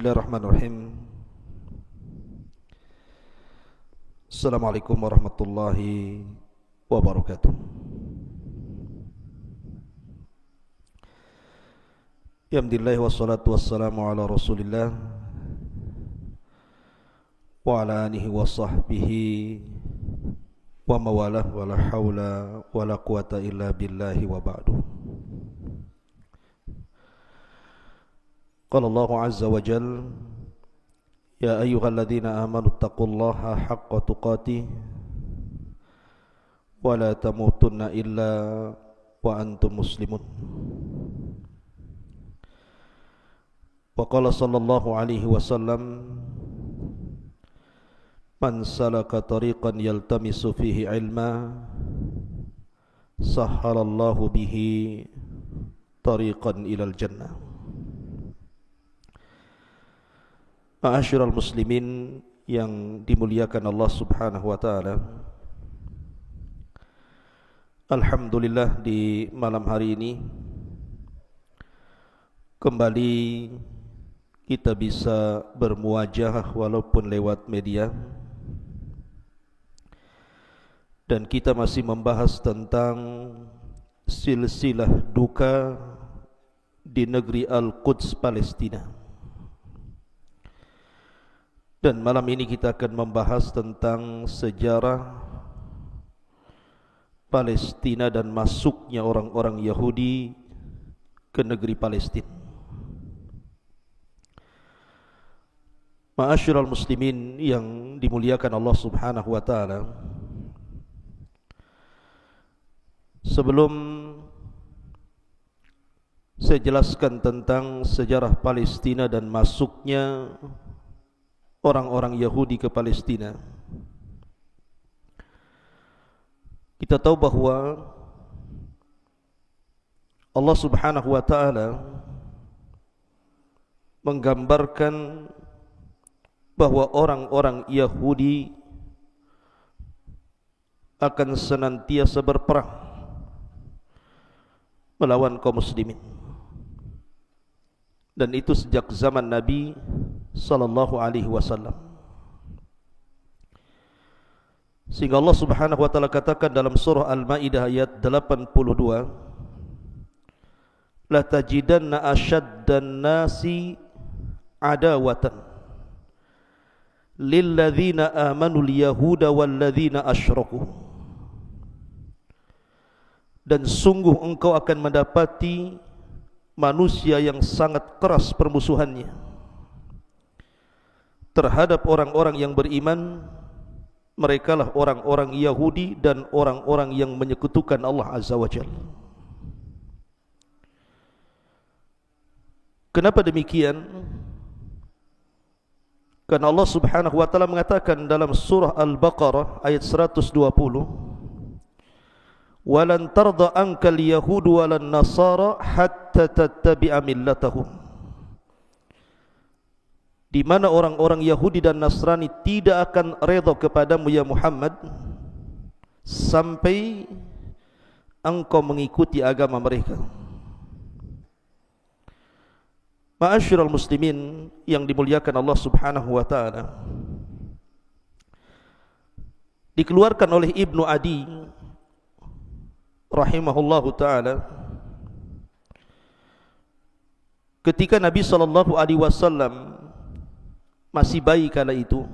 Bismillahirrahmanirrahim. Assalamualaikum warahmatullahi wabarakatuh. Alhamdulillah wassalatu wassalamu ala Rasulillah wa ala alihi wa sahbihi wa mawalah wa la hawla wa la quwata illa billahi wa ba'du. Qala Allahu azza wa jalla ya ayyuhalladzina amanu taqullaha haqqa tuqatih wa la tamutunna illa wa antum muslimun. Wa qala sallallahu alaihi wasallam man salaka tariqan yaltamisu fihi ilma sahhalallahu bihi tariqan ilal jannah. Ma'asyiral muslimin yang dimuliakan Allah Subhanahu wa taala. Alhamdulillah di malam hari ini kembali kita bisa bermuajah walaupun lewat media, dan kita masih membahas tentang silsilah duka di negeri Al-Quds Palestina. Dan malam ini kita akan membahas tentang sejarah Palestina dan masuknya orang-orang Yahudi ke negeri Palestina. Ma'asyiral muslimin yang dimuliakan Allah Subhanahu wa taala. Sebelum saya jelaskan tentang sejarah Palestina dan masuknya orang-orang Yahudi ke Palestina, kita tahu bahwa Allah Subhanahu wa taala menggambarkan bahwa orang-orang Yahudi akan senantiasa berperang melawan kaum muslimin, dan itu sejak zaman Nabi sallallahu alaihi wasallam. Sehingga Allah Subhanahu wa taala katakan dalam surah Al-Maidah ayat 82, la tajidanna ashaddan nasi adawatan lilladzina amanu al-yahuda walladzina asyraku. Dan sungguh engkau akan mendapati manusia yang sangat keras permusuhannya terhadap orang-orang yang beriman. Merekalah orang-orang Yahudi dan orang-orang yang menyekutukan Allah Azza wa Jalla. Kenapa demikian? Karena Allah Subhanahu wa taala mengatakan dalam surah Al-Baqarah ayat 120, walan tarda ankal yahudu walan nasara hatta tattabi'a millatahum, di mana orang-orang Yahudi dan Nasrani tidak akan redha kepadamu ya Muhammad sampai engkau mengikuti agama mereka. Ma'asyiral muslimin yang dimuliakan Allah Subhanahu wa taala, dikeluarkan oleh Ibnu Adi rahimahullahu taala ketika Nabi sallallahu alaihi wasallam masih bayi kala itu,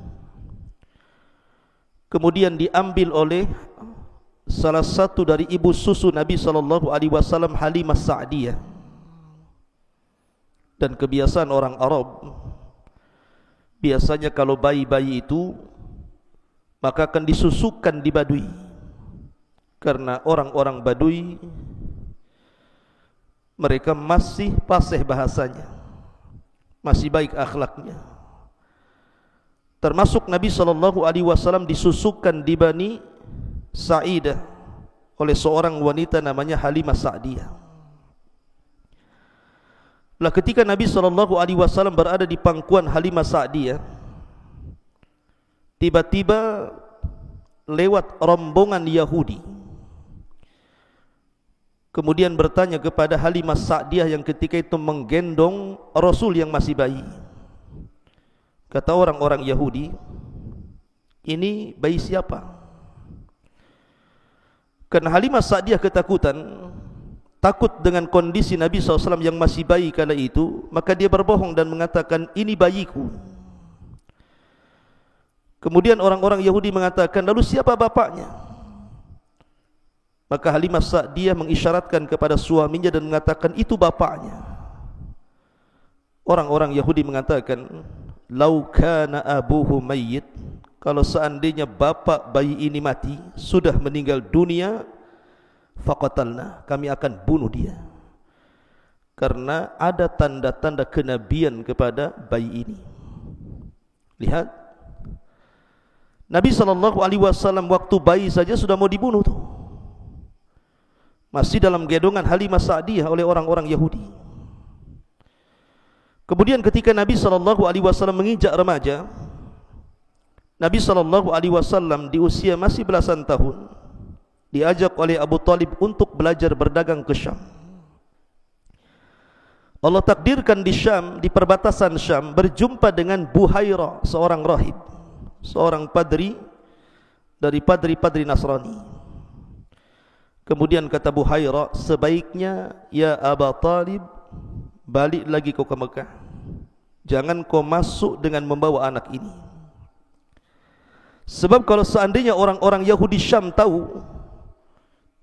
kemudian diambil oleh salah satu dari ibu susu Nabi sallallahu alaihi wasallam, Halimah Sa'diyah. Dan kebiasaan orang Arab, biasanya kalau bayi-bayi itu maka akan disusukan di Badui, karena orang-orang Badui mereka masih fasih bahasanya, masih baik akhlaknya. Termasuk Nabi SAW disusukan di Bani Sa'idah oleh seorang wanita namanya Halimah Sa'diyah. Lah ketika Nabi SAW berada di pangkuan Halimah Sa'diyah, tiba-tiba lewat rombongan Yahudi, kemudian bertanya kepada Halimah Sa'diyah yang ketika itu menggendong Rasul yang masih bayi, Kata orang-orang Yahudi, ini bayi siapa? Karena Halimah Sa'diyah ketakutan, takut dengan kondisi Nabi SAW yang masih bayi kala itu, maka dia berbohong dan mengatakan, ini bayiku. Kemudian orang-orang Yahudi mengatakan, lalu siapa bapaknya? Maka Halimah Sa'diyah mengisyaratkan kepada suaminya dan mengatakan, itu bapaknya. Orang-orang Yahudi mengatakan, lau kana abuhu mayyit, kalau seandainya bapak bayi ini mati, sudah meninggal dunia, faqatalna, kami akan bunuh dia. Karena ada tanda-tanda kenabian kepada bayi ini. Lihat, Nabi SAW waktu bayi saja sudah mau dibunuh tuh. Masih dalam gedongan Halimah Sa'diyah oleh orang-orang Yahudi. Kemudian ketika Nabi SAW menginjak remaja, Nabi SAW di usia masih belasan tahun diajak oleh Abu Talib untuk belajar berdagang ke Syam. Allah takdirkan di Syam, di perbatasan Syam, berjumpa dengan Buhairah, seorang rahib, seorang padri dari padri-padri Nasrani. Kemudian kata Buhairah, sebaiknya ya Abu Talib, balik lagi kau ke Mekah. Jangan kau masuk dengan membawa anak ini. Sebab kalau seandainya orang-orang Yahudi Syam tahu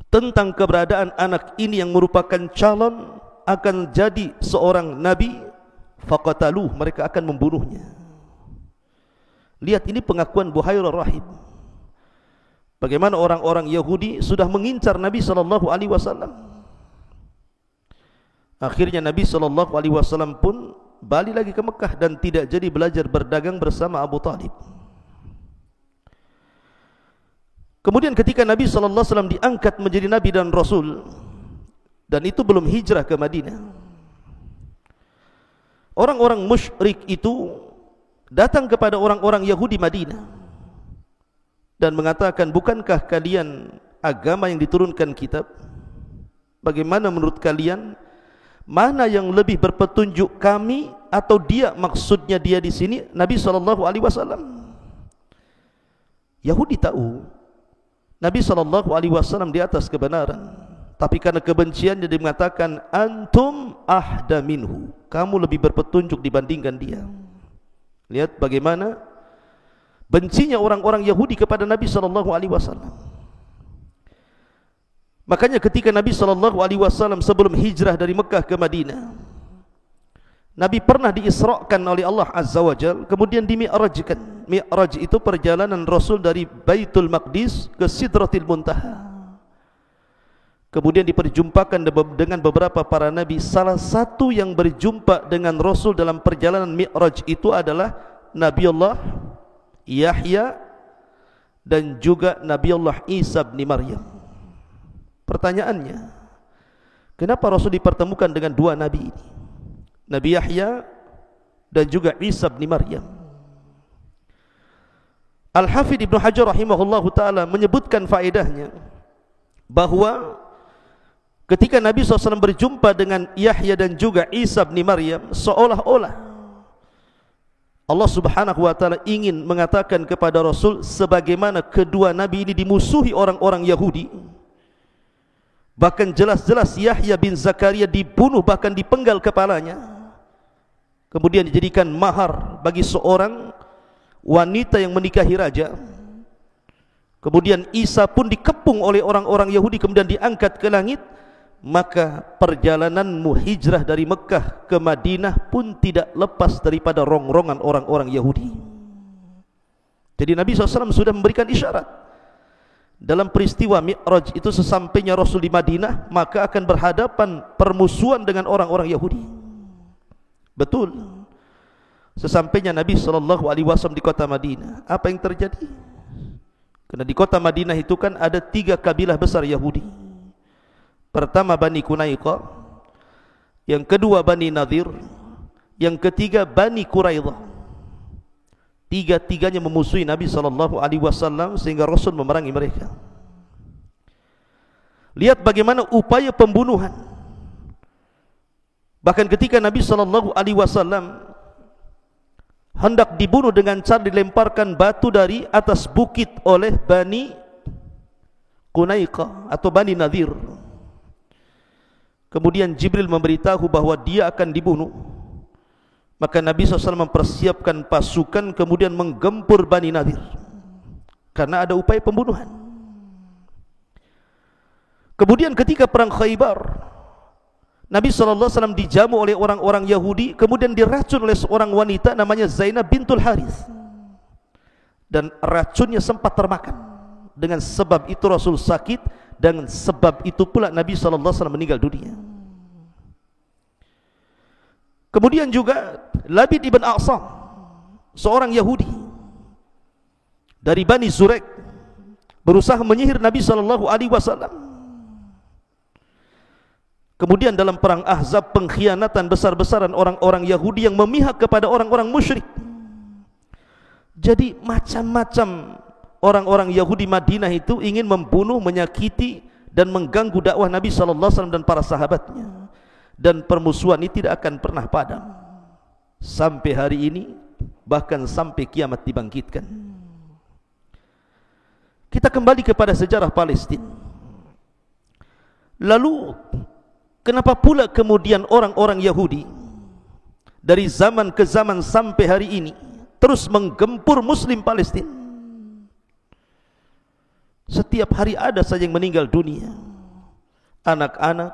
tentang keberadaan anak ini yang merupakan calon akan jadi seorang nabi, faqataluh, mereka akan membunuhnya. Lihat, ini pengakuan Buhairah rahib. Bagaimana orang-orang Yahudi sudah mengincar Nabi SAW. Akhirnya Nabi SAW pun balik lagi ke Mekah dan tidak jadi belajar berdagang bersama Abu Talib. Kemudian ketika Nabi SAW diangkat menjadi Nabi dan Rasul, dan itu belum hijrah ke Madinah, orang-orang musyrik itu datang kepada orang-orang Yahudi Madinah dan mengatakan, bukankah kalian agama yang diturunkan kitab? Bagaimana menurut kalian, mana yang lebih berpetunjuk, kami atau dia? Maksudnya dia di sini Nabi SAW. Yahudi tahu Nabi SAW di atas kebenaran, tapi karena kebenciannya dia mengatakan, antum ahda minhu, kamu lebih berpetunjuk dibandingkan dia. Lihat bagaimana bencinya orang-orang Yahudi kepada Nabi SAW. Makanya ketika Nabi SAW sebelum hijrah dari Mekah ke Madinah, Nabi pernah diisrakan oleh Allah Azza wa Jal, kemudian dimi'rajkan. Mi'raj itu perjalanan Rasul dari Baitul Maqdis ke Sidratil Muntaha. Kemudian diperjumpakan dengan beberapa para Nabi. Salah satu yang berjumpa dengan Rasul dalam perjalanan Mi'raj itu adalah Nabiullah Yahya dan juga Nabiullah Isa bin Maryam. Pertanyaannya, kenapa Rasul dipertemukan dengan dua Nabi ini? Nabi Yahya dan juga Isa bin Maryam. Al-Hafidh Ibnu Hajar rahimahullahu ta'ala menyebutkan faedahnya bahwa ketika Nabi SAW berjumpa dengan Yahya dan juga Isa bin Maryam, seolah-olah Allah Subhanahu wa ta'ala ingin mengatakan kepada Rasul, sebagaimana kedua Nabi ini dimusuhi orang-orang Yahudi, bahkan jelas-jelas Yahya bin Zakaria dibunuh, bahkan dipenggal kepalanya, kemudian dijadikan mahar bagi seorang wanita yang menikahi raja. Kemudian Isa pun dikepung oleh orang-orang Yahudi, kemudian diangkat ke langit. Maka perjalananmu hijrah dari Mekah ke Madinah pun tidak lepas daripada rongrongan orang-orang Yahudi. Jadi Nabi SAW sudah memberikan isyarat dalam peristiwa Mi'raj itu, sesampainya Rasul di Madinah maka akan berhadapan permusuhan dengan orang-orang Yahudi. Betul. Sesampainya Nabi SAW di kota Madinah, apa yang terjadi? Karena di kota Madinah itu kan ada 3 kabilah besar Yahudi. Pertama Bani Qunaiqah, yang kedua Bani Nadir, yang ketiga Bani Quraidah. Tiga-tiganya memusuhi Nabi SAW sehingga Rasul memerangi mereka. Lihat bagaimana upaya pembunuhan. Bahkan ketika Nabi SAW hendak dibunuh dengan cara dilemparkan batu dari atas bukit oleh Bani Qunaiqah atau Bani Nadir. Kemudian Jibril memberitahu bahwa dia akan dibunuh. Maka Nabi SAW mempersiapkan pasukan kemudian menggempur Bani Nadir karena ada upaya pembunuhan. Kemudian ketika perang Khaybar, Nabi SAW dijamu oleh orang-orang Yahudi, kemudian diracun oleh seorang wanita namanya Zainab bintul Harith, dan racunnya sempat termakan. Dengan sebab itu Rasul sakit, dan sebab itu pula Nabi SAW meninggal dunia. Kemudian juga Labid ibn A'sam, seorang Yahudi dari Bani Zurek, berusaha menyihir Nabi SAW. Kemudian dalam perang Ahzab, pengkhianatan besar-besaran orang-orang Yahudi yang memihak kepada orang-orang musyrik. Jadi macam-macam orang-orang Yahudi Madinah itu ingin membunuh, menyakiti dan mengganggu dakwah Nabi SAW dan para sahabatnya. Dan permusuhan ini tidak akan pernah padam sampai hari ini, bahkan sampai kiamat dibangkitkan. Kita kembali kepada sejarah Palestina. Lalu kenapa pula kemudian orang-orang Yahudi dari zaman ke zaman sampai hari ini terus menggempur Muslim Palestina? Setiap hari ada saja yang meninggal dunia, anak-anak,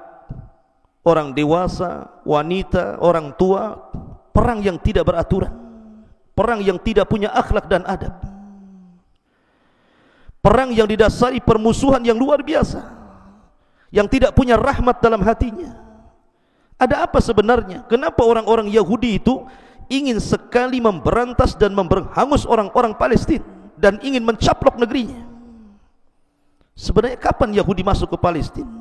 orang dewasa, wanita, orang tua. Perang yang tidak beraturan, perang yang tidak punya akhlak dan adab, perang yang didasari permusuhan yang luar biasa, yang tidak punya rahmat dalam hatinya. Ada apa sebenarnya? Kenapa orang-orang Yahudi itu ingin sekali memberantas dan memberhangus orang-orang Palestina dan ingin mencaplok negerinya? Sebenarnya kapan Yahudi masuk ke Palestina?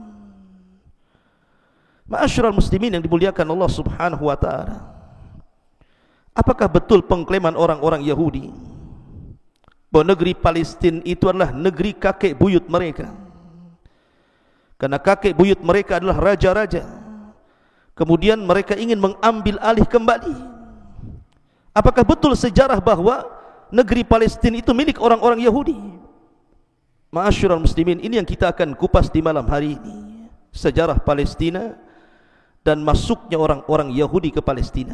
Ma'asyiral muslimin yang dimuliakan Allah Subhanahu wa taala, apakah betul pengklaiman orang-orang Yahudi bahwa negeri Palestina itu adalah negeri kakek buyut mereka? Karena kakek buyut mereka adalah raja-raja, kemudian mereka ingin mengambil alih kembali. Apakah betul sejarah bahwa negeri Palestina itu milik orang-orang Yahudi? Ma'asyiral muslimin, ini yang kita akan kupas di malam hari ini, sejarah Palestina dan masuknya orang-orang Yahudi ke Palestina.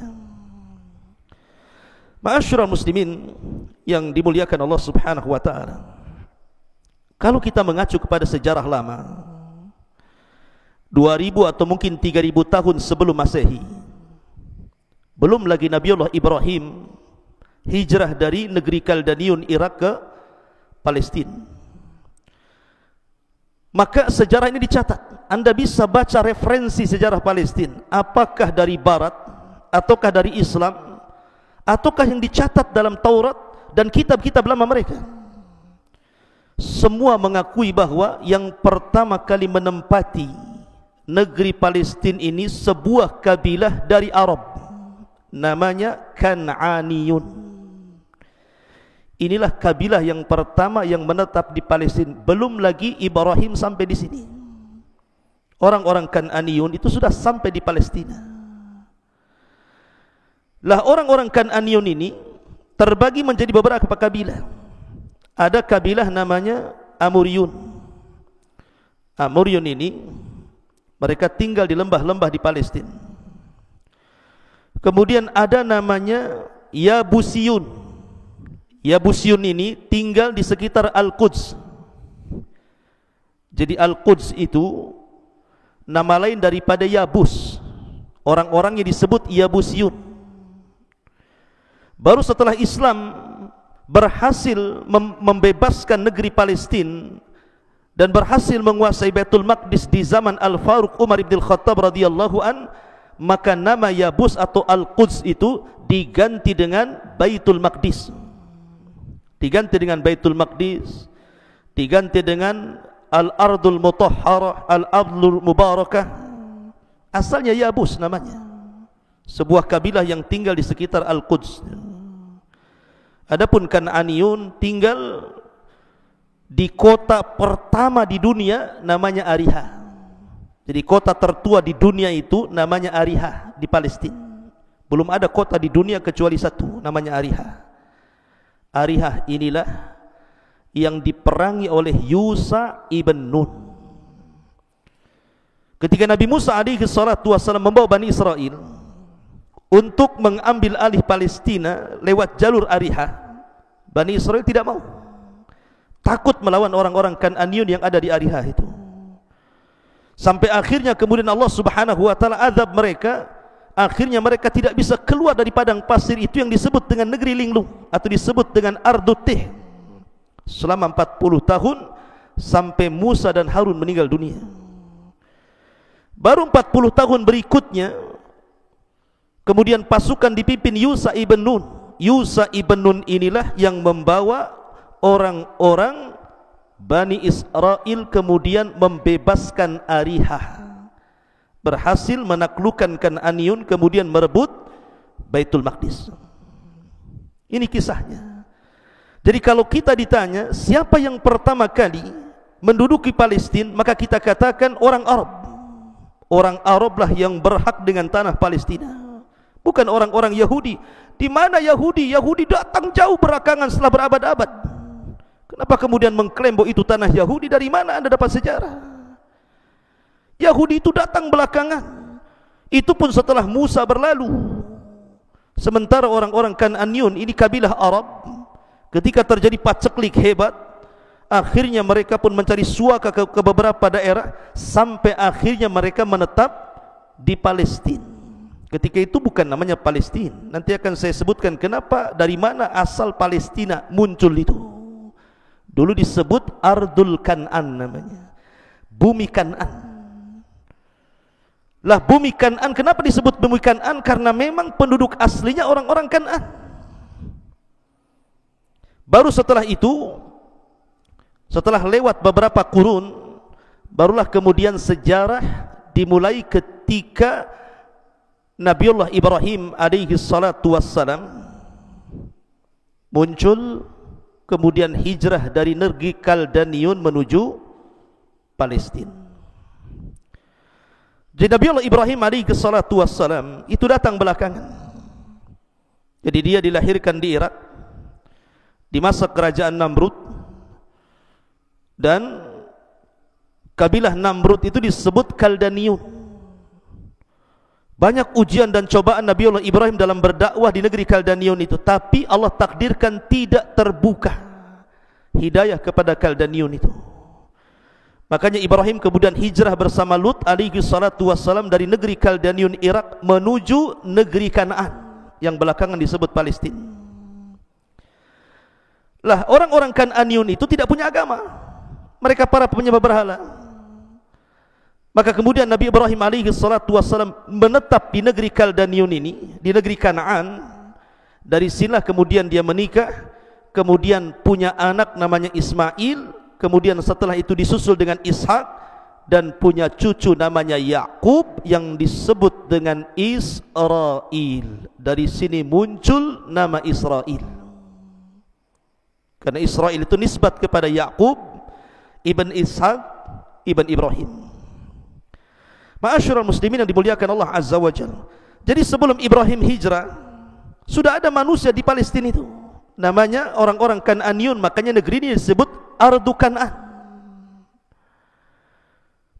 Ma'asyiral muslimin yang dimuliakan Allah Subhanahu wa taala, kalau kita mengacu kepada sejarah lama, 2000 atau mungkin 3000 tahun sebelum Masehi, belum lagi Nabiullah Ibrahim hijrah dari negeri Kaldaniun Irak ke Palestina, maka sejarah ini dicatat. Anda bisa baca referensi sejarah Palestina, apakah dari Barat ataukah dari Islam, ataukah yang dicatat dalam Taurat dan kitab-kitab lama mereka. Semua mengakui bahwa yang pertama kali menempati negeri Palestina ini sebuah kabilah dari Arab, namanya Kan'aniyun. Inilah kabilah yang pertama yang menetap di Palestina. Belum lagi Ibrahim sampai di sini, orang-orang Kan'aniyun itu sudah sampai di Palestina. Lah orang-orang Kan'aniyun ini terbagi menjadi beberapa kabilah. Ada kabilah namanya Amuriyun. Amuriyun ini mereka tinggal di lembah-lembah di Palestina. Kemudian ada namanya Yabusiyun. Yabusiyun ini tinggal di sekitar Al-Quds. Jadi Al-Quds itu nama lain daripada Yabus. Orang-orangnya disebut Yabusiyun. Baru setelah Islam berhasil membebaskan negeri Palestina dan berhasil menguasai Baitul Maqdis di zaman Al-Faruq Umar ibn Khattab radhiyallahu an, maka nama Yabus atau Al-Quds itu diganti dengan Baitul Maqdis. Diganti dengan Baitul Maqdis, diganti dengan Al-Ardul Mutahharah, Al-Ardul Mubarakah. Asalnya Yabus namanya, sebuah kabilah yang tinggal di sekitar Al-Quds. Adapun Kan'aniyun tinggal di kota pertama di dunia namanya Ariha. Jadi kota tertua di dunia itu namanya Ariha di Palestina. Belum ada kota di dunia kecuali satu, namanya Ariha. Ariha inilah yang diperangi oleh Yusha ibn Nun. Ketika Nabi Musa alaihi salatu wassalam membawa Bani Israel untuk mengambil alih Palestina lewat jalur Ariha, Bani Israel tidak mau. Takut melawan orang-orang Kan'aniyun yang ada di Ariha itu. Sampai akhirnya kemudian Allah Subhanahu wa taala azab mereka. Akhirnya mereka tidak bisa keluar dari padang pasir itu yang disebut dengan negeri linglung atau disebut dengan Ardutih selama 40 tahun sampai Musa dan Harun meninggal dunia. Baru 40 tahun berikutnya kemudian pasukan dipimpin Yusha ibn Nun. Yusha ibn Nun inilah yang membawa orang-orang Bani Israel kemudian membebaskan Ariha, berhasil menaklukkan Kan'aniyun, kemudian merebut Baitul Maqdis. Ini kisahnya. Jadi kalau kita ditanya siapa yang pertama kali menduduki Palestina, maka kita katakan orang Arab. Orang Arab lah yang berhak dengan tanah Palestina, bukan orang-orang Yahudi. Di mana Yahudi? Yahudi datang jauh belakangan setelah berabad-abad. Kenapa kemudian mengklaim bahwa itu tanah Yahudi? Dari mana Anda dapat sejarah? Yahudi itu datang belakangan. Itu pun setelah Musa berlalu. Sementara orang-orang Kan'aniyun ini kabilah Arab, ketika terjadi paceklik hebat, akhirnya mereka pun mencari suaka ke beberapa daerah, sampai akhirnya mereka menetap di Palestina. Ketika itu bukan namanya Palestina. Nanti akan saya sebutkan kenapa, dari mana asal Palestina muncul itu. Dulu disebut Ardul Kan'an namanya, bumi Kan'an. Lah bumi Kan'an, kenapa disebut bumi Kan'an? Karena memang penduduk aslinya orang-orang Kan'an. Baru setelah itu, setelah lewat beberapa kurun, barulah kemudian sejarah dimulai ketika Nabiullah Ibrahim alaihi salatu wassalam muncul, kemudian hijrah dari negeri Kaldaniun menuju Palestina. Jadi Nabiullah Ibrahim alaihi salatu wassalam itu datang belakangan. Jadi dia dilahirkan di Irak di masa kerajaan Namrud, dan kabilah Namrud itu disebut Kaldaniun. Banyak ujian dan cobaan Nabiullah Ibrahim dalam berdakwah di negeri Kaldaniun itu, tapi Allah takdirkan tidak terbuka hidayah kepada Kaldaniun itu. Makanya Ibrahim kemudian hijrah bersama Lut alaihi salatu wassalam dari negeri Kaldaniun Irak menuju negeri Kanaan yang belakangan disebut Palestina. Lah orang-orang Kananiun itu tidak punya agama. Mereka para penyembah berhala. Maka kemudian Nabi Ibrahim alaihi salatu wassalam menetap di negeri Kaldaniun ini, di negeri Kanaan. Dari sinilah kemudian dia menikah, kemudian punya anak namanya Ismail. Kemudian setelah itu disusul dengan Ishak, dan punya cucu namanya Yakub yang disebut dengan Israel. Dari sini muncul nama Israel, karena Israel itu nisbat kepada Yakub ibn Ishak ibn Ibrahim. Ma'asyiral muslimin yang dimuliakan Allah Azza wa Jalla. Jadi sebelum Ibrahim hijrah, sudah ada manusia di Palestina itu, namanya orang-orang Kan'aniyun. Makanya negeri ini disebut Ardu Kan'an.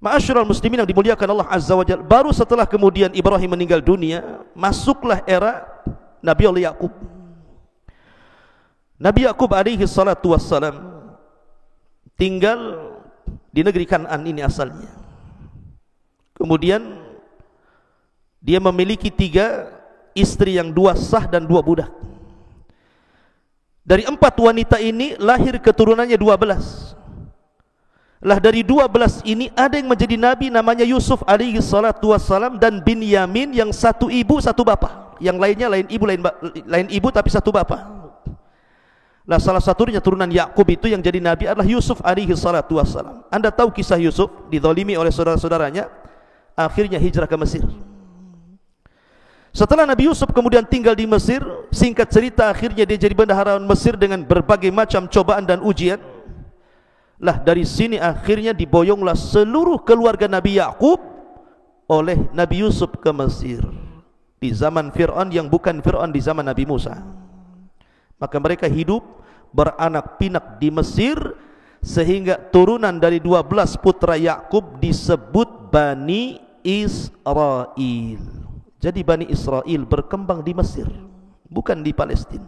Ma'asyiral muslimin yang dimuliakan Allah Azza wa Jalla. Baru setelah kemudian Ibrahim meninggal dunia, masuklah era Nabi Allah Yakub. Nabi Yakub alaihi salatu wassalam tinggal di negeri Kan'an ini asalnya. Kemudian dia memiliki 3 istri yang 2 sah dan 2 budak. Dari 4 wanita ini lahir keturunannya 12. Lah dari 12 ini ada yang menjadi nabi namanya Yusuf alaihi salatu wassalam, dan Binyamin yang satu ibu satu bapa. Yang lainnya lain ibu tapi satu bapa. Lah salah satunya turunan Yakub itu yang jadi nabi adalah Yusuf alaihi salatu wassalam. Anda tahu kisah Yusuf dizalimi oleh saudara-saudaranya, akhirnya hijrah ke Mesir. Setelah Nabi Yusuf kemudian tinggal di Mesir, singkat cerita akhirnya dia jadi bendahara Mesir dengan berbagai macam cobaan dan ujian. Lah dari sini akhirnya diboyonglah seluruh keluarga Nabi Yakub oleh Nabi Yusuf ke Mesir. di zaman Fir'aun yang bukan Fir'aun di zaman Nabi Musa. Maka mereka hidup beranak pinak di Mesir, sehingga turunan dari 12 putra Yakub disebut Bani Israel. Jadi Bani Israel berkembang di Mesir, bukan di Palestina.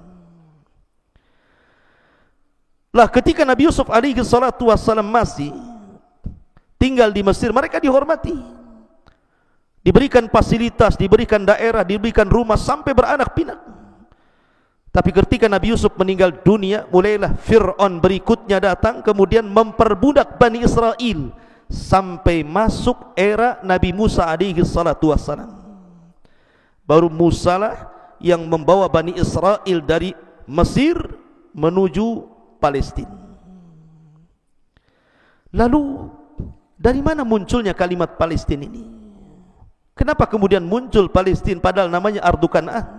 Lah ketika Nabi Yusuf alaihi salatu wassalam masih tinggal di Mesir, mereka dihormati, diberikan fasilitas, diberikan daerah, diberikan rumah sampai beranak pinak. Tapi ketika Nabi Yusuf meninggal dunia, mulailah Fir'aun berikutnya datang, kemudian memperbudak Bani Israel sampai masuk era Nabi Musa alaihi salatu wassalam. Baru Musa lah yang membawa Bani Israel dari Mesir menuju Palestina. Lalu dari mana munculnya kalimat Palestina ini? Kenapa kemudian muncul Palestina padahal namanya Ardu Kan'an?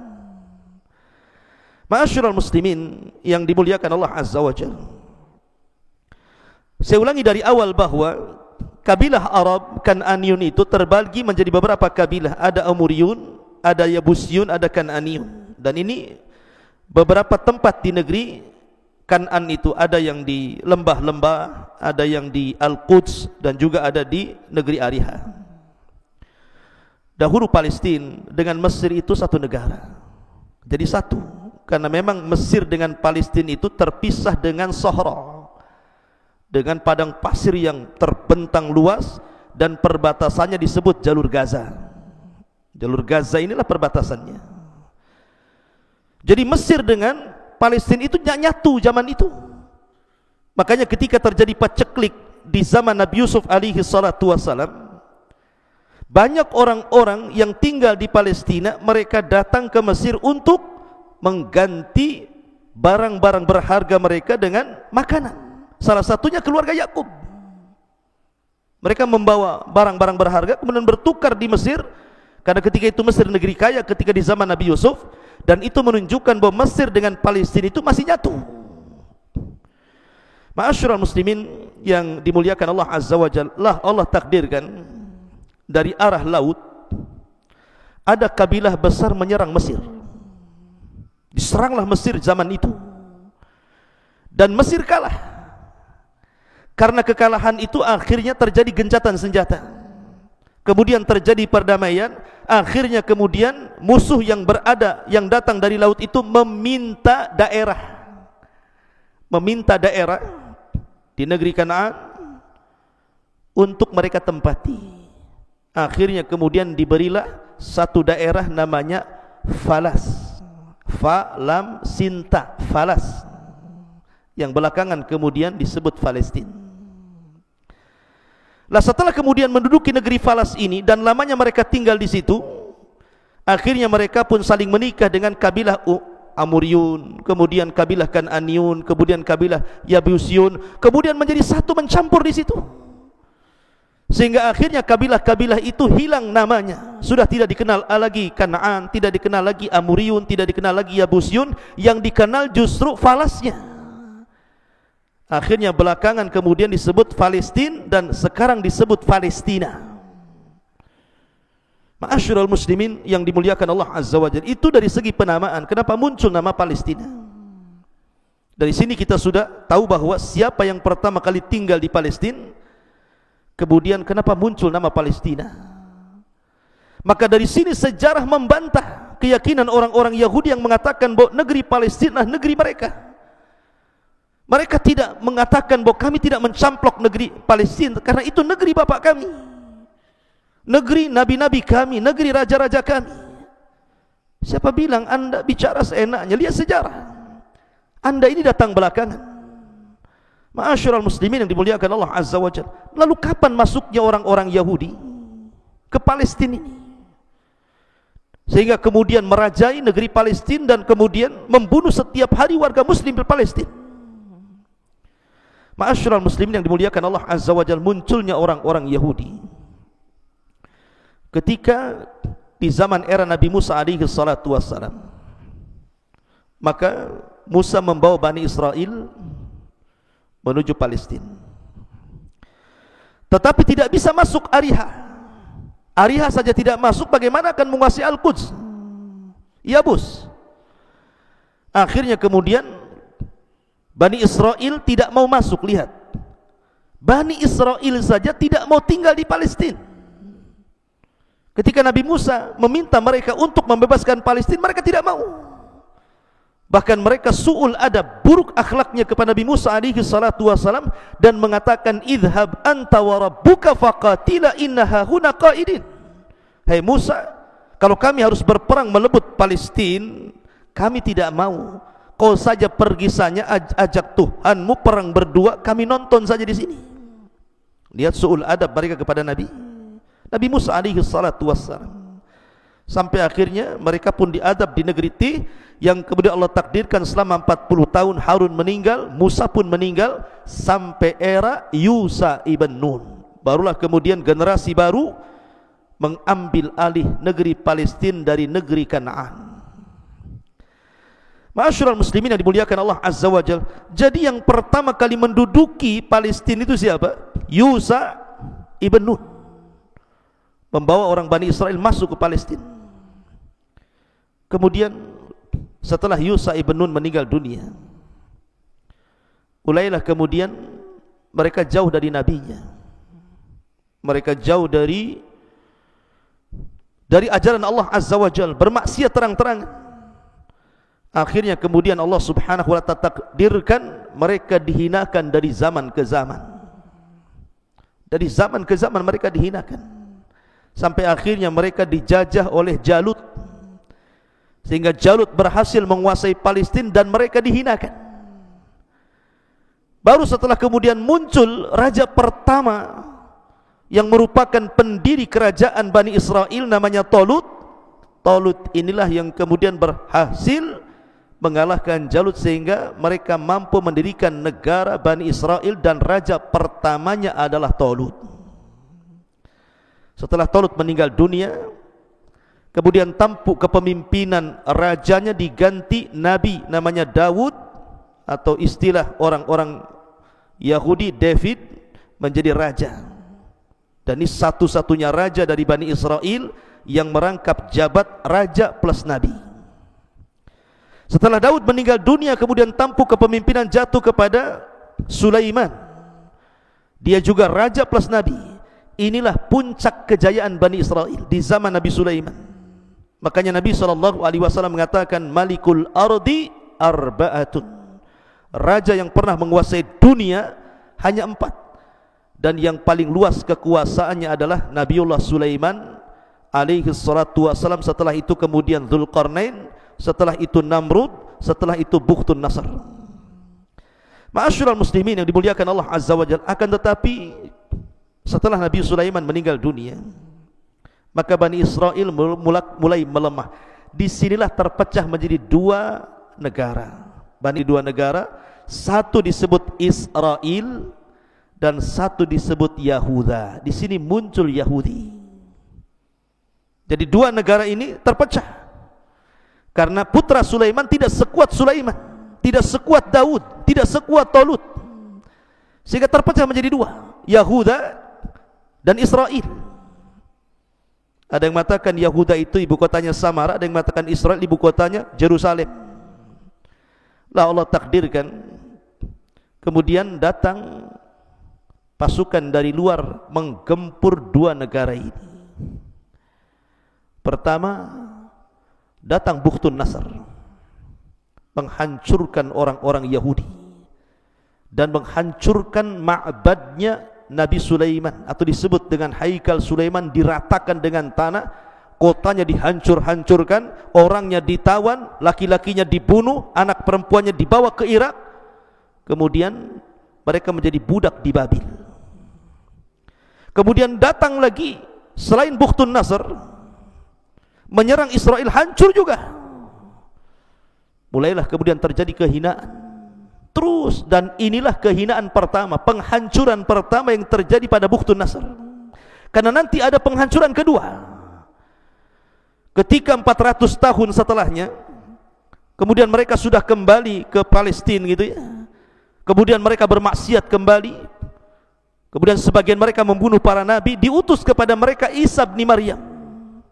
Ma'asyiral muslimin yang dimuliakan Allah Azza wa Jalla, saya ulangi dari awal bahwa kabilah Arab Kan'aniyun itu terbagi menjadi beberapa kabilah. Ada Amuriyun, ada Yabusyun, ada Kan'aniyun. Dan ini beberapa tempat di negeri Kan'an itu, ada yang di lembah-lembah, ada yang di Al-Quds, dan juga ada di negeri Ariha. Dahulu Palestina dengan Mesir itu satu negara, jadi satu. Karena memang Mesir dengan Palestina itu terpisah dengan Sahara, dengan padang pasir yang terbentang luas, dan perbatasannya disebut Jalur Gaza. Jalur Gaza inilah perbatasannya. Jadi Mesir dengan Palestina itu nyatu zaman itu. Makanya ketika terjadi paceklik di zaman Nabi Yusuf alaihi salatu wassalam, banyak orang-orang yang tinggal di Palestina, mereka datang ke Mesir untuk mengganti barang-barang berharga mereka dengan makanan. Salah satunya keluarga Yakub. Mereka membawa barang-barang berharga kemudian bertukar di Mesir, karena ketika itu Mesir negeri kaya ketika di zaman Nabi Yusuf, dan itu menunjukkan bahwa Mesir dengan Palestina itu masih nyatu. Ma'asyiral muslimin yang dimuliakan Allah Azza wa Jalla, Allah takdirkan dari arah laut ada kabilah besar menyerang Mesir. Diseranglah Mesir zaman itu, dan Mesir kalah. Karena kekalahan itu akhirnya terjadi gencatan senjata, kemudian terjadi perdamaian. Akhirnya kemudian musuh yang datang dari laut itu meminta daerah di negeri Kanaan untuk mereka tempati. Akhirnya kemudian diberilah satu daerah namanya Falas, Fa Lam Sinta, Falas, yang belakangan kemudian disebut Palestina. Lah setelah kemudian menduduki negeri Falas ini dan lamanya mereka tinggal di situ, akhirnya mereka pun saling menikah dengan kabilah Amuriyun, kemudian kabilah Kan'aniyun, kemudian kabilah Yabusyun, kemudian menjadi satu, mencampur di situ. Sehingga akhirnya kabilah-kabilah itu hilang namanya, sudah tidak dikenal lagi Kan'an, tidak dikenal lagi Amuriyun, tidak dikenal lagi Yabusyun, yang dikenal justru Falasnya. Akhirnya belakangan kemudian disebut Palestina dan sekarang disebut Palestina. Ma'asyiral muslimin yang dimuliakan Allah Azza wa Jalla, itu dari segi penamaan. Kenapa muncul nama Palestina? Dari sini kita sudah tahu bahwa siapa yang pertama kali tinggal di Palestina, kemudian kenapa muncul nama Palestina. Maka dari sini sejarah membantah keyakinan orang-orang Yahudi yang mengatakan bahwa negeri Palestina negeri mereka. Mereka tidak mengatakan bahwa kami tidak mencamplok negeri Palestina, karena itu negeri bapak kami, negeri nabi-nabi kami, negeri raja-raja kami. Siapa bilang Anda bicara seenaknya? Lihat sejarah. Anda ini datang belakangan. Ma'asyiral muslimin yang dimuliakan Allah Azza wa Jalla, lalu kapan masuknya orang-orang Yahudi ke Palestina ini, sehingga kemudian merajai negeri Palestina dan kemudian membunuh setiap hari warga muslim di Palestina? Ma'asyiral muslimin yang dimuliakan Allah Azza wa Jalla, munculnya orang-orang Yahudi ketika di zaman era Nabi Musa alaihi salatu wassalam. Maka Musa membawa Bani Israel menuju Palestina, tetapi tidak bisa masuk Ariha. Ariha saja tidak masuk, bagaimana akan menguasai Al-Quds? Yabus. Akhirnya kemudian Bani Israel tidak mau masuk. Lihat, Bani Israel saja tidak mau tinggal di Palestina. Ketika Nabi Musa meminta mereka untuk membebaskan Palestina, mereka tidak mau. Bahkan mereka su'ul adab, buruk akhlaknya kepada Nabi Musa alaihi salatu wasalam, dan mengatakan, idhab anta wa rabbuka faqatila innaha huna qaidin. Hai Musa, kalau kami harus berperang melebut Palestina, kami tidak mau. Kau saja pergi saja, ajak Tuhanmu perang berdua, kami nonton saja di sini. Lihat su'ul adab mereka kepada Nabi Musa alaihi salatu wassalam. Sampai akhirnya mereka pun diadab di negeri Tih, yang kemudian Allah takdirkan selama 40 tahun Harun meninggal, Musa pun meninggal, sampai era Yusa ibn Nun. Barulah kemudian generasi baru mengambil alih negeri Palestina dari negeri Kanaan. Ma'asyiral muslimin yang dimuliakan Allah Azza wa Jalla. Jadi yang pertama kali menduduki Palestina itu siapa? Yusa ibn Nun, membawa orang Bani Israel masuk ke Palestina. Kemudian setelah Yusa ibn Nun meninggal dunia, mulailah kemudian mereka jauh dari nabinya, mereka jauh dari ajaran Allah Azza wa Jalla, bermaksiat terang-terangan. Akhirnya kemudian Allah Subhanahu wa ta'ala takdirkan mereka dihinakan dari zaman ke zaman. Dari zaman ke zaman mereka dihinakan, sampai akhirnya mereka dijajah oleh Jalut, sehingga Jalut berhasil menguasai Palestina dan mereka dihinakan. Baru setelah kemudian muncul raja pertama yang merupakan pendiri kerajaan Bani Israel, namanya Talut. Talut inilah yang kemudian berhasil mengalahkan Jalut, sehingga mereka mampu mendirikan negara Bani Israel, dan raja pertamanya adalah Talut. Setelah Talut meninggal dunia, kemudian tampuk kepemimpinan rajanya diganti nabi namanya Daud, atau istilah orang-orang Yahudi David, menjadi raja. Dan ini satu-satunya raja dari Bani Israel yang merangkap jabat raja plus nabi. Setelah Daud meninggal dunia, kemudian tampuk kepemimpinan jatuh kepada Sulaiman. Dia juga raja plus nabi. Inilah puncak kejayaan Bani Israel di zaman Nabi Sulaiman. Makanya Nabi SAW mengatakan, Malikul Ardi Arba'atun. Raja yang pernah menguasai dunia hanya 4. Dan yang paling luas kekuasaannya adalah Nabiullah Sulaiman alaihi salatu wassalam. Setelah itu kemudian Dzulqarnain, setelah itu Namrud, setelah itu Bukhtun Nasr. Ma'asyiral muslimin yang dimuliakan Allah Azza wa Jalla. Akan tetapi setelah Nabi Sulaiman meninggal dunia, maka Bani Israel mulai melemah. Disinilah terpecah menjadi 2 negara. Dua negara, satu disebut Israel dan satu disebut Yahuda. Di sini muncul Yahudi. Jadi 2 negara ini terpecah karena putra Sulaiman tidak sekuat Sulaiman, tidak sekuat Daud, tidak sekuat Talut, sehingga terpecah menjadi 2, Yahuda dan Israel. Ada yang mengatakan Yahuda itu ibu kotanya Samara, ada yang mengatakan Israel ibu kotanya Jerusalem. Lah Allah takdirkan kemudian datang pasukan dari luar menggempur 2 negara ini. Pertama datang Bukhtun Nasr, menghancurkan orang-orang Yahudi dan menghancurkan ma'badnya Nabi Sulaiman, atau disebut dengan Haikal Sulaiman, diratakan dengan tanah, kotanya dihancur-hancurkan, orangnya ditawan, laki-lakinya dibunuh, anak perempuannya dibawa ke Irak. Kemudian mereka menjadi budak di Babil. Kemudian datang lagi selain Bukhtun Nasr, menyerang Israel, hancur juga. Mulailah kemudian terjadi kehinaan terus, dan inilah kehinaan pertama, penghancuran pertama yang terjadi pada Bukhtun Nasr. Karena nanti ada penghancuran kedua. Ketika 400 tahun setelahnya, kemudian mereka sudah kembali ke Palestina gitu ya. Kemudian mereka bermaksiat kembali. Kemudian sebagian mereka membunuh para nabi, diutus kepada mereka Isa bin Maryam.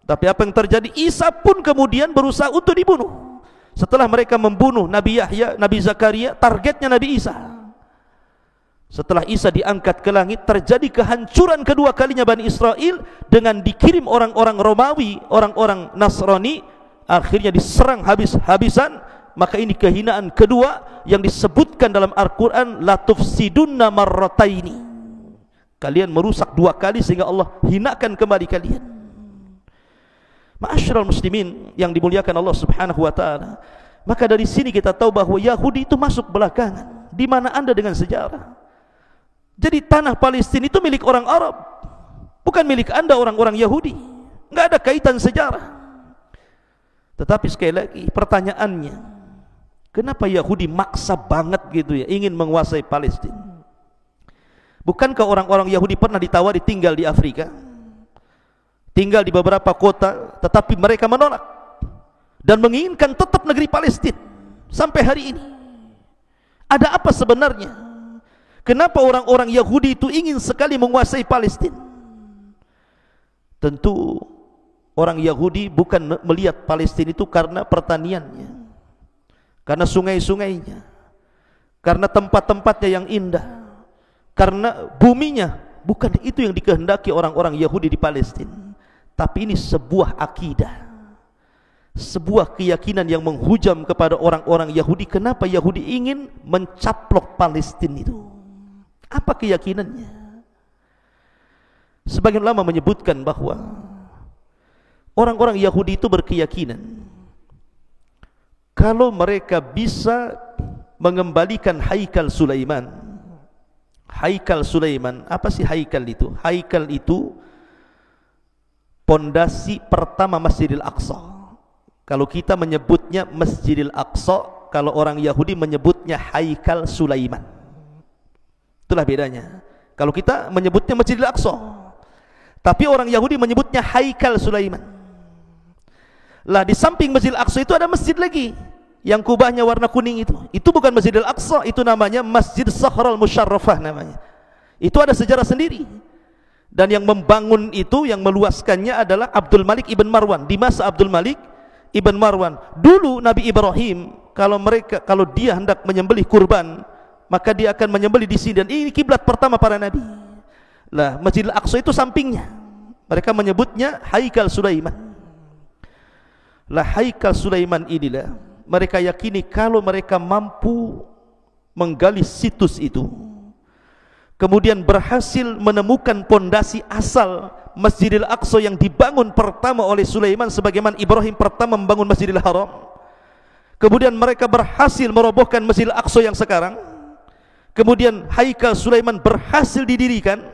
Tapi apa yang terjadi? Isa pun kemudian berusaha untuk dibunuh. Setelah mereka membunuh Nabi Yahya, Nabi Zakaria, targetnya Nabi Isa. Setelah Isa diangkat ke langit, terjadi kehancuran kedua kalinya Bani Israel dengan dikirim orang-orang Romawi, orang-orang Nasrani, akhirnya diserang habis-habisan. Maka ini kehinaan kedua yang disebutkan dalam Al-Quran, la tufsidunna marrataini. Kalian merusak dua kali sehingga Allah hinakan kembali kalian. Ma'asyiral muslimin yang dimuliakan Allah Subhanahu wa taala. Maka dari sini kita tahu bahwa Yahudi itu masuk belakangan. Di mana Anda dengan sejarah? Jadi tanah Palestina itu milik orang Arab, bukan milik Anda orang-orang Yahudi. Enggak ada kaitan sejarah. Tetapi sekali lagi pertanyaannya, kenapa Yahudi maksa banget gitu ya ingin menguasai Palestina? Bukankah orang-orang Yahudi pernah ditawari tinggal di Afrika? Tinggal di beberapa kota, tetapi mereka menolak dan menginginkan tetap negeri Palestina sampai hari ini. Ada apa sebenarnya? Kenapa orang-orang Yahudi itu ingin sekali menguasai Palestina? Tentu orang Yahudi bukan melihat Palestina itu karena pertaniannya, karena sungai-sungainya, karena tempat-tempatnya yang indah, karena buminya. Bukan itu yang dikehendaki orang-orang Yahudi di Palestina. Tapi ini sebuah akidah, sebuah keyakinan yang menghujam kepada orang-orang Yahudi. Kenapa Yahudi ingin mencaplok Palestina itu? Apa keyakinannya? Sebagian ulama menyebutkan bahwa orang-orang Yahudi itu berkeyakinan kalau mereka bisa mengembalikan Haikal Sulaiman. Haikal Sulaiman, apa sih Haikal itu? Haikal itu pondasi pertama Masjidil Aqsa. Kalau kita menyebutnya Masjidil Aqsa, kalau orang Yahudi menyebutnya Haikal Sulaiman. Itulah bedanya. Kalau kita menyebutnya Masjidil Aqsa, tapi orang Yahudi menyebutnya Haikal Sulaiman. Lah di samping Masjidil Aqsa itu ada masjid lagi yang kubahnya warna kuning itu. Itu bukan Masjidil Aqsa, itu namanya Masjid Sakhral Musyarrafah namanya. Itu ada sejarah sendiri. Dan yang membangun itu, yang meluaskannya adalah Abdul Malik ibn Marwan. Di masa Abdul Malik ibn Marwan, dulu Nabi Ibrahim kalau dia hendak menyembelih kurban, maka dia akan menyembelih di sini. Dan ini kiblat pertama para nabi. Lah Masjidil Aqsa itu sampingnya. Mereka menyebutnya Haikal Sulaiman. Lah Haikal Sulaiman inilah mereka yakini kalau mereka mampu menggali situs itu, kemudian berhasil menemukan pondasi asal Masjidil Aqsa yang dibangun pertama oleh Sulaiman, sebagaimana Ibrahim pertama membangun Masjidil Haram. Kemudian mereka berhasil merobohkan Masjidil Aqsa yang sekarang. Kemudian Haikal Sulaiman berhasil didirikan.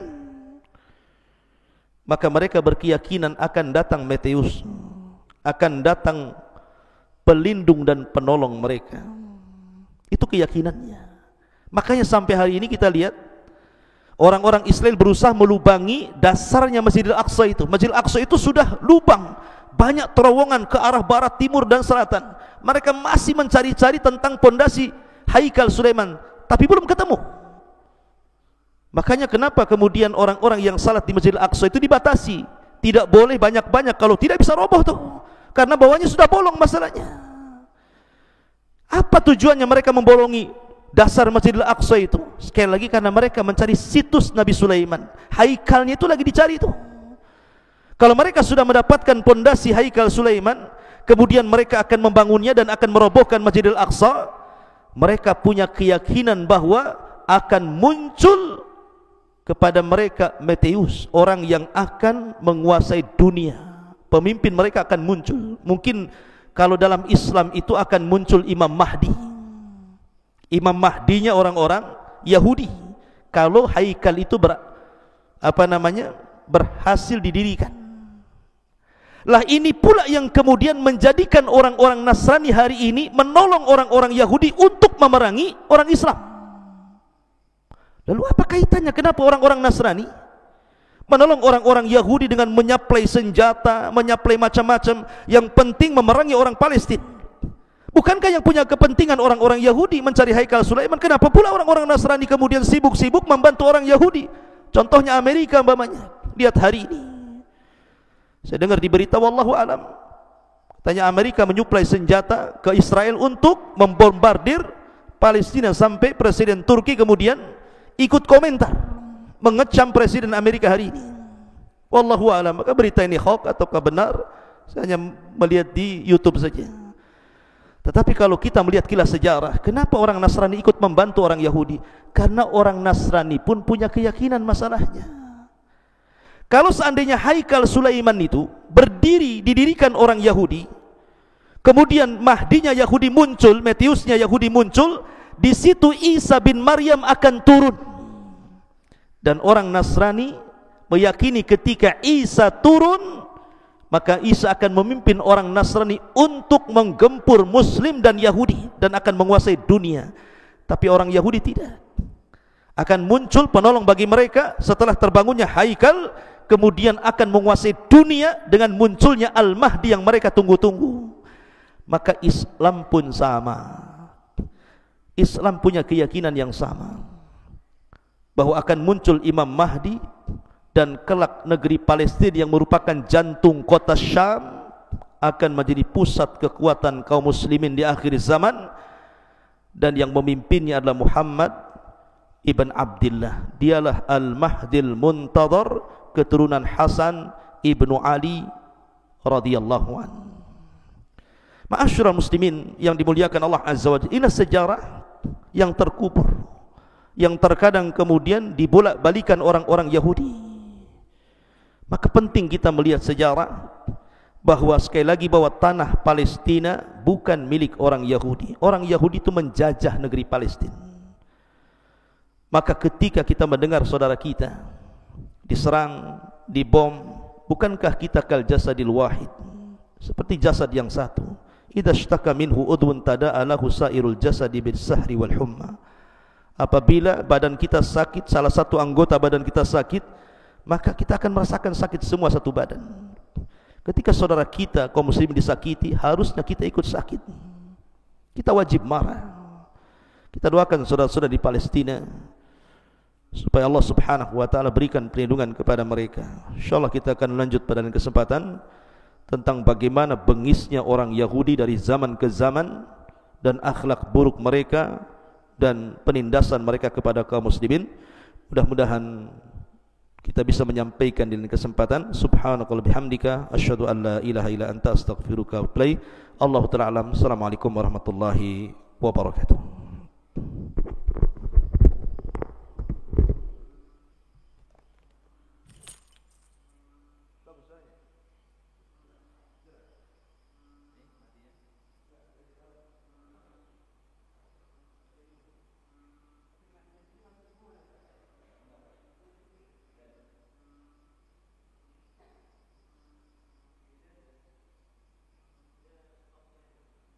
Maka mereka berkeyakinan akan datang Meteus, akan datang pelindung dan penolong mereka. Itu keyakinannya. Makanya sampai hari ini kita lihat orang-orang Israel berusaha melubangi dasarnya Masjidil Aqsa itu. Masjidil Aqsa itu sudah lubang, banyak terowongan ke arah barat, timur dan selatan. Mereka masih mencari-cari tentang pondasi Haikal Sulaiman, tapi belum ketemu. Makanya kenapa kemudian orang-orang yang salat di Masjidil Aqsa itu dibatasi, tidak boleh banyak-banyak, kalau tidak bisa roboh tuh, karena bawahnya sudah bolong masalahnya. Apa tujuannya mereka membolongi dasar Masjidil Aqsa itu? Sekali lagi karena mereka mencari situs Nabi Sulaiman. Haikalnya itu lagi dicari itu. Kalau mereka sudah mendapatkan pondasi Haikal Sulaiman, kemudian mereka akan membangunnya dan akan merobohkan Masjidil Aqsa. Mereka punya keyakinan bahwa akan muncul kepada mereka Meteus, orang yang akan menguasai dunia. Pemimpin mereka akan muncul. Mungkin kalau dalam Islam itu akan muncul Imam Mahdi. Imam Mahdinya orang-orang Yahudi. Kalau Haikal itu berhasil didirikan. Lah ini pula yang kemudian menjadikan orang-orang Nasrani hari ini menolong orang-orang Yahudi untuk memerangi orang Islam. Lalu apa kaitannya? Kenapa orang-orang Nasrani menolong orang-orang Yahudi dengan menyaplai senjata, menyaplai macam-macam, yang penting memerangi orang Palestina? Bukankah yang punya kepentingan orang-orang Yahudi mencari Haikal Sulaiman? Kenapa pula orang-orang Nasrani kemudian sibuk-sibuk membantu orang Yahudi? Contohnya Amerika umpamanya. Lihat hari ini Saya dengar di berita, wallahu alam, katanya Amerika menyuplai senjata ke Israel untuk membombardir Palestina, sampai Presiden Turki kemudian ikut komentar mengecam Presiden Amerika hari ini. Wallahu alam, maka berita ini hoax ataukah benar, saya hanya melihat di YouTube saja. Tetapi kalau kita melihat kilas sejarah, kenapa orang Nasrani ikut membantu orang Yahudi? Karena orang Nasrani pun punya keyakinan masalahnya. Kalau seandainya Haikal Sulaiman itu didirikan orang Yahudi, kemudian Mahdinya Yahudi muncul, Metiusnya Yahudi muncul, di situ Isa bin Maryam akan turun. Dan orang Nasrani meyakini ketika Isa turun, maka Isa akan memimpin orang Nasrani untuk menggempur Muslim dan Yahudi dan akan menguasai dunia. Tapi orang Yahudi tidak. Akan muncul penolong bagi mereka setelah terbangunnya Haikal, kemudian akan menguasai dunia dengan munculnya Al-Mahdi yang mereka tunggu-tunggu. Maka Islam pun sama. Islam punya keyakinan yang sama, bahwa akan muncul Imam Mahdi, dan kelak negeri Palestina yang merupakan jantung kota Syam akan menjadi pusat kekuatan kaum muslimin di akhir zaman, dan yang memimpinnya adalah Muhammad ibn Abdullah. Dialah Al-Mahdil Muntadhar, keturunan Hasan ibnu Ali radhiyallahu an. Ma'asyiral muslimin yang dimuliakan Allah Azza wa Jalla, inilah sejarah yang terkubur, yang terkadang kemudian dibolak-balikan orang-orang Yahudi. Maka penting kita melihat sejarah, bahwa sekali lagi bahwa tanah Palestina bukan milik orang Yahudi. Orang Yahudi itu menjajah negeri Palestina. Maka ketika kita mendengar saudara kita diserang, dibom, bukankah kita kal jasadil wahid, seperti jasad yang satu? Idza ishtaka minhu udwun tada'a lahu sairul jasadi bis sahri wal humma. Apabila badan kita sakit, salah satu anggota badan kita sakit, maka kita akan merasakan sakit semua satu badan. Ketika saudara kita kaum muslimin disakiti, harusnya kita ikut sakit. Kita wajib marah. Kita doakan saudara-saudara di Palestina supaya Allah Subhanahu wa taala berikan perlindungan kepada mereka. Insyaallah kita akan lanjut pada kesempatan tentang bagaimana bengisnya orang Yahudi dari zaman ke zaman, dan akhlak buruk mereka dan penindasan mereka kepada kaum muslimin. Mudah-mudahan kita bisa menyampaikan di kesempatan. Subhanakallahumma bihamdika asyhadu an la ilaha illa anta astaghfiruka wa atubu ilaik. Allahu ta'ala alam. Assalamualaikum warahmatullahi wabarakatuh.